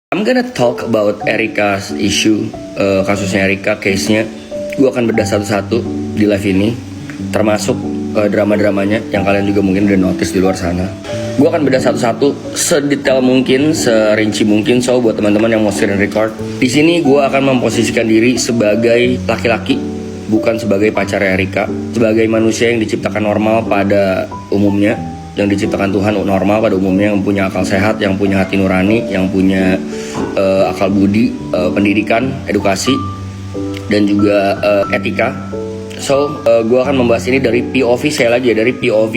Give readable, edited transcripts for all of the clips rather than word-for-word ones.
I'm gonna talk about Erika's issue, kasusnya Erika, case-nya. Gue akan bedah satu-satu di live ini, termasuk drama-dramanya yang kalian juga mungkin udah notice di luar sana. Gue akan bedah satu-satu sedetail mungkin, serinci mungkin. So buat teman-teman yang mau screen record, di sini gue akan memposisikan diri sebagai laki-laki, bukan sebagai pacar Erika, sebagai manusia yang diciptakan normal pada umumnya, yang diciptakan Tuhan normal pada umumnya, yang punya akal sehat, yang punya hati nurani, yang punya akal budi, pendidikan, edukasi, dan juga etika. So, gue akan membahas ini dari POV, saya lagi ya, dari POV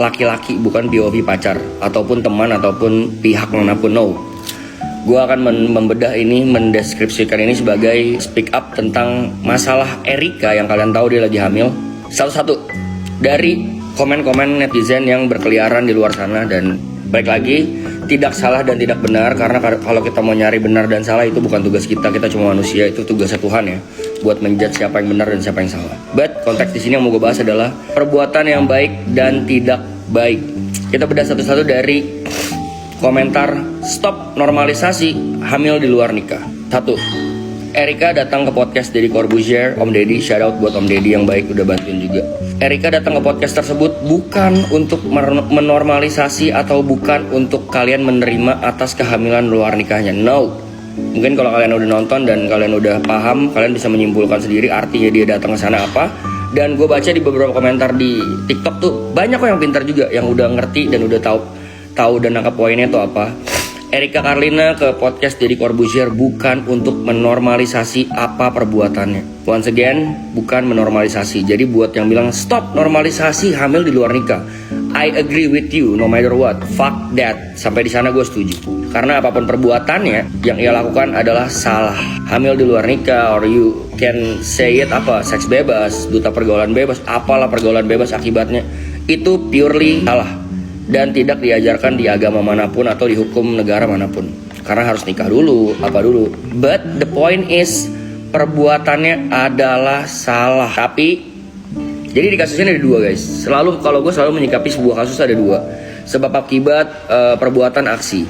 laki-laki, bukan POV pacar, ataupun teman, ataupun pihak manapun, no. Gue akan membedah ini, mendeskripsikan ini sebagai speak up tentang masalah Erika yang kalian tahu dia lagi hamil. Satu-satu dari komen-komen netizen yang berkeliaran di luar sana. Dan baik lagi, tidak salah dan tidak benar, karena kalau kita mau nyari benar dan salah itu bukan tugas kita cuma manusia, itu tugasnya Tuhan ya, buat menjudge siapa yang benar dan siapa yang salah. But konteks di sini yang mau gue bahas adalah perbuatan yang baik dan tidak baik. Kita bedah satu-satu dari komentar stop normalisasi hamil di luar nikah. 1. Erika datang ke podcast Deddy Corbuzier, Om Deddy, shout out buat Om Deddy yang baik udah bantuin juga. Erika datang ke podcast tersebut bukan untuk menormalisasi atau bukan untuk kalian menerima atas kehamilan luar nikahnya. No. Mungkin kalau kalian udah nonton dan kalian udah paham, kalian bisa menyimpulkan sendiri artinya dia datang ke sana apa. Dan gue baca di beberapa komentar di TikTok tuh banyak kok yang pintar juga, yang udah ngerti dan udah tahu dan nangkap poinnya tuh apa. Erika Karlina ke podcast Deddy Corbuzier bukan untuk menormalisasi apa perbuatannya. Once again, bukan menormalisasi. Jadi buat yang bilang stop normalisasi hamil di luar nikah, I agree with you no matter what. Fuck that. Sampai di sana gue setuju. Karena apapun perbuatannya yang ia lakukan adalah salah. Hamil di luar nikah, or you can say it apa, seks bebas, duta pergaulan bebas, apalah pergaulan bebas akibatnya, itu purely salah. Dan tidak diajarkan di agama manapun atau di hukum negara manapun. Karena harus nikah dulu, apa dulu. But the point is, perbuatannya adalah salah. Tapi, jadi di kasus ini ada dua guys. Kalau gue selalu menyikapi sebuah kasus ada dua. Sebab akibat perbuatan aksi.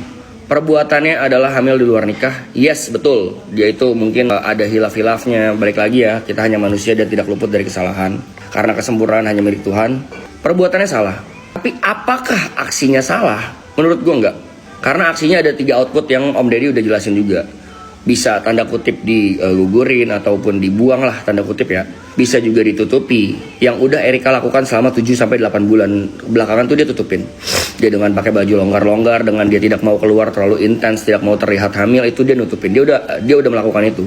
Perbuatannya adalah hamil di luar nikah. Yes, betul. Dia itu mungkin ada hilaf-hilafnya. Balik lagi ya, kita hanya manusia dan tidak luput dari kesalahan. Karena kesempurnaan hanya milik Tuhan. Perbuatannya salah. Tapi apakah aksinya salah? Menurut gue enggak. Karena aksinya ada 3 output yang Om Deddy udah jelasin juga. Bisa tanda kutip digugurin ataupun dibuang lah, tanda kutip ya. Bisa juga ditutupi. Yang udah Erika lakukan selama 7-8 bulan belakangan tuh dia tutupin. Dia dengan pakai baju longgar-longgar, dengan dia tidak mau keluar terlalu intens, tidak mau terlihat hamil, itu dia nutupin. Dia udah melakukan itu.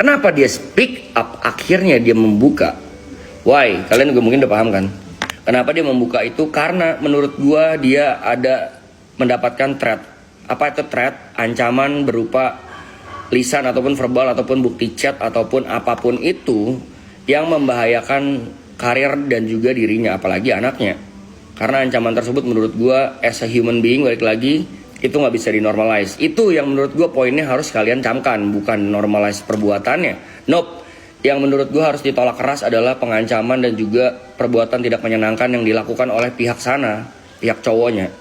Kenapa dia speak up? Akhirnya dia membuka. Why? Kalian juga mungkin udah paham kan? Kenapa dia membuka itu? Karena menurut gua dia ada mendapatkan threat. Apa itu threat? Ancaman berupa lisan ataupun verbal ataupun bukti chat ataupun apapun itu yang membahayakan karir dan juga dirinya, apalagi anaknya. Karena ancaman tersebut menurut gua as a human being, balik lagi, itu nggak bisa dinormalize. Itu yang menurut gua poinnya harus kalian camkan, bukan normalize perbuatannya. Nope. Yang menurut gue harus ditolak keras adalah pengancaman dan juga perbuatan tidak menyenangkan yang dilakukan oleh pihak sana, pihak cowoknya.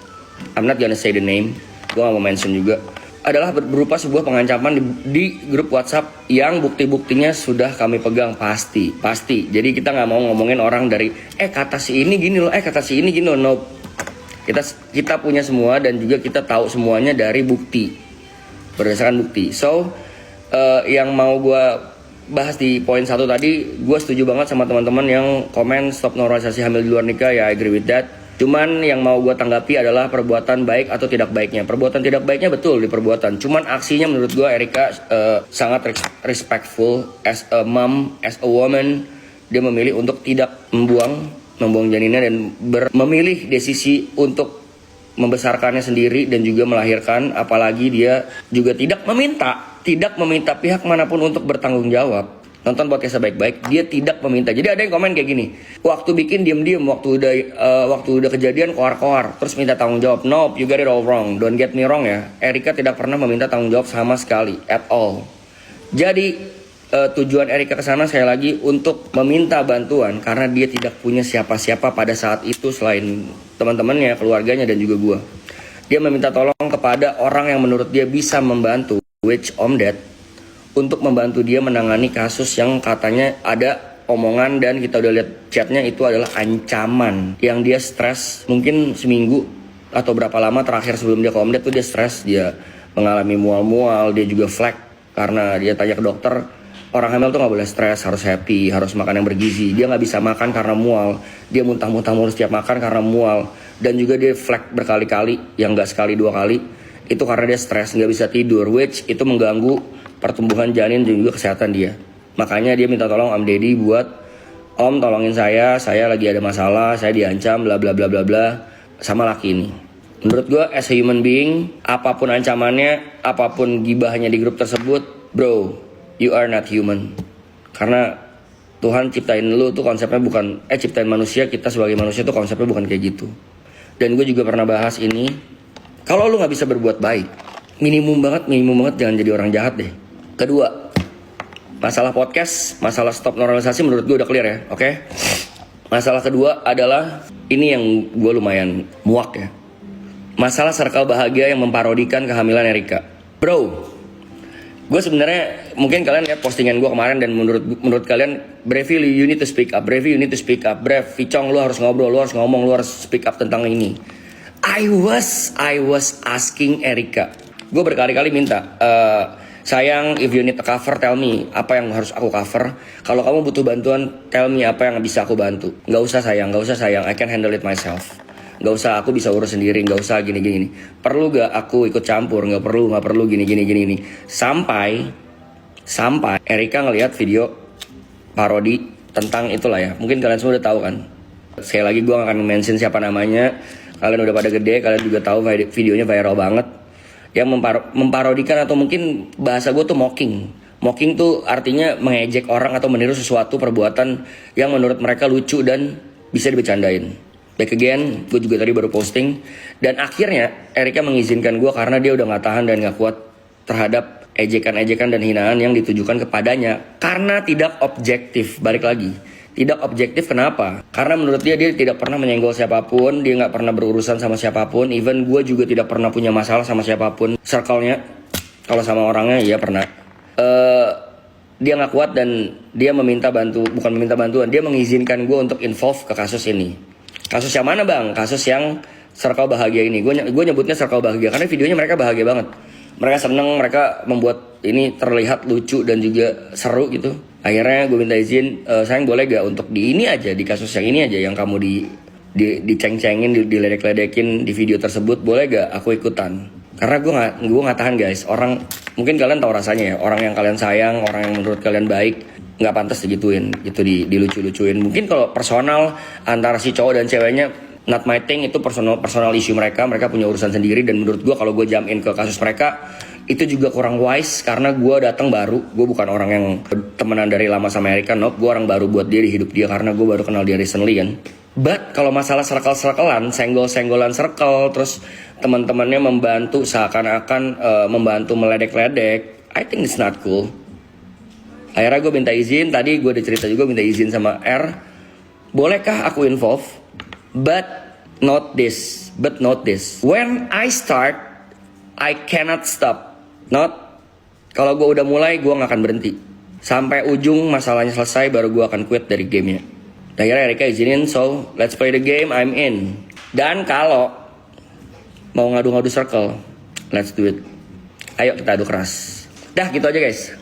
I'm not gonna say the name, gue gak mau mention juga. Adalah berupa sebuah pengancaman di grup WhatsApp yang bukti-buktinya sudah kami pegang, pasti. Jadi kita gak mau ngomongin orang dari kata si ini gini loh, kata si ini gini loh. No. Kita punya semua dan juga kita tahu semuanya dari bukti, berdasarkan bukti. So yang mau gue bahas di poin 1 tadi, gue setuju banget sama teman-teman yang komen stop normalisasi hamil di luar nikah. Ya I agree with that. Cuman yang mau gue tanggapi adalah perbuatan baik atau tidak baiknya. Perbuatan tidak baiknya betul di perbuatan. Cuman aksinya menurut gue Erika sangat respectful as a mom, as a woman. Dia memilih untuk tidak membuang janinnya dan memilih desisi untuk membesarkannya sendiri dan juga melahirkan. Apalagi dia juga tidak meminta pihak manapun untuk bertanggung jawab. Nonton podcastnya baik-baik, dia tidak meminta. Jadi ada yang komen kayak gini, waktu bikin diem-diem, waktu udah kejadian koar-koar, terus minta tanggung jawab. Nope, you got it all wrong. Don't get me wrong ya, Erika tidak pernah meminta tanggung jawab sama sekali, at all. Jadi tujuan Erika kesana sekali lagi untuk meminta bantuan karena dia tidak punya siapa-siapa pada saat itu selain teman-temannya, keluarganya dan juga gue. Dia meminta tolong kepada kepada orang yang menurut dia bisa membantu, which Om Ded, untuk membantu dia menangani kasus yang katanya ada omongan dan kita udah lihat chatnya itu adalah ancaman yang dia stres mungkin seminggu atau berapa lama terakhir sebelum dia ke Om Ded tuh dia stres, dia mengalami mual-mual, dia juga flek karena dia tanya ke dokter orang hamil tuh nggak boleh stres, harus happy, harus makan yang bergizi. Dia nggak bisa makan karena mual, dia muntah-muntah mulu setiap makan karena mual, dan juga dia flek berkali-kali, yang nggak sekali 2 kali itu karena dia stres, nggak bisa tidur, which itu mengganggu pertumbuhan janin dan juga kesehatan dia. Makanya dia minta tolong Om Deddy buat, Om tolongin saya lagi ada masalah, saya diancam bla bla bla bla bla sama laki ini. Menurut gue as a human being, apapun ancamannya, apapun gibahnya di grup tersebut, bro, you are not human. Karena Tuhan ciptain lu tuh konsepnya bukan, ciptain manusia, kita sebagai manusia tuh konsepnya bukan kayak gitu. Dan gue juga pernah bahas ini, kalau lu gak bisa berbuat baik, minimum banget jangan jadi orang jahat deh. Kedua, masalah podcast, masalah stop normalisasi menurut gue udah clear ya, oke? Masalah kedua adalah, ini yang gue lumayan muak ya, masalah circle bahagia yang memparodikan kehamilan Erika. Bro, gue sebenarnya mungkin kalian lihat postingan gue kemarin dan menurut kalian, Brevi you need to speak up, Brevi you need to speak up, Brev, Vicong lu harus ngobrol, lu harus ngomong, lu harus speak up tentang ini. I was asking Erika, gue berkali-kali minta, sayang, if you need a cover, tell me apa yang harus aku cover. Kalau kamu butuh bantuan, tell me apa yang bisa aku bantu. Gak usah sayang, I can handle it myself. Gak usah, aku bisa urus sendiri, gak usah gini. Perlu gak aku ikut campur? Gak perlu gini. Sampai Erika ngelihat video parodi tentang itulah ya. Mungkin kalian semua udah tahu kan. Sekali lagi gue gak akan mention siapa namanya. Kalian udah pada gede, kalian juga tahu videonya viral banget. Yang memparodikan atau mungkin bahasa gue tuh mocking. Mocking tuh artinya mengejek orang atau meniru sesuatu perbuatan yang menurut mereka lucu dan bisa dibercandain. Back again, gue juga tadi baru posting. Dan akhirnya Erika mengizinkan gue karena dia udah gak tahan dan gak kuat terhadap ejekan-ejekan dan hinaan yang ditujukan kepadanya. Karena tidak objektif, balik lagi. Tidak objektif kenapa? Karena menurut dia tidak pernah menyenggol siapapun, dia gak pernah berurusan sama siapapun. Even gue juga tidak pernah punya masalah sama siapapun. Circle-nya, kalau sama orangnya iya pernah. Dia gak kuat dan dia bukan meminta bantuan, dia mengizinkan gue untuk involve ke kasus ini. Kasus yang mana bang? Kasus yang circle bahagia ini. Gue nyebutnya circle bahagia karena videonya mereka bahagia banget. Mereka seneng, mereka membuat ini terlihat lucu dan juga seru gitu. Akhirnya gue minta izin, sayang boleh gak untuk di ini aja, di kasus yang ini aja yang kamu diceng-cengin, diledek-ledekin di video tersebut, boleh gak aku ikutan? Karena gue nggak tahan guys. Orang, mungkin kalian tahu rasanya ya, orang yang kalian sayang, orang yang menurut kalian baik, nggak pantas digituin, gitu dilucu-lucuin. Mungkin kalau personal antara si cowok dan ceweknya, not my thing, itu personal issue mereka punya urusan sendiri. Dan menurut gue kalau gue jump in ke kasus mereka, itu juga kurang wise karena gue datang baru. Gue bukan orang yang temenan dari lama sama Erika, nope. Gue orang baru buat dia di hidup dia karena gue baru kenal dia recently kan. But kalau masalah circle-circlean, senggol-senggolan circle, terus teman-temannya membantu seakan-akan membantu meledek-ledek, I think it's not cool. Akhirnya gue minta izin, tadi gue udah cerita juga minta izin sama R. Bolehkah aku involve? But not this. When I start, I cannot stop. Kalau gue udah mulai, gue gak akan berhenti. Sampai ujung masalahnya selesai, baru gue akan quit dari gamenya. Akhirnya Erika izinin, so let's play the game, I'm in. Dan kalau mau ngadu-ngadu circle, let's do it. Ayo kita adu keras. Dah gitu aja guys.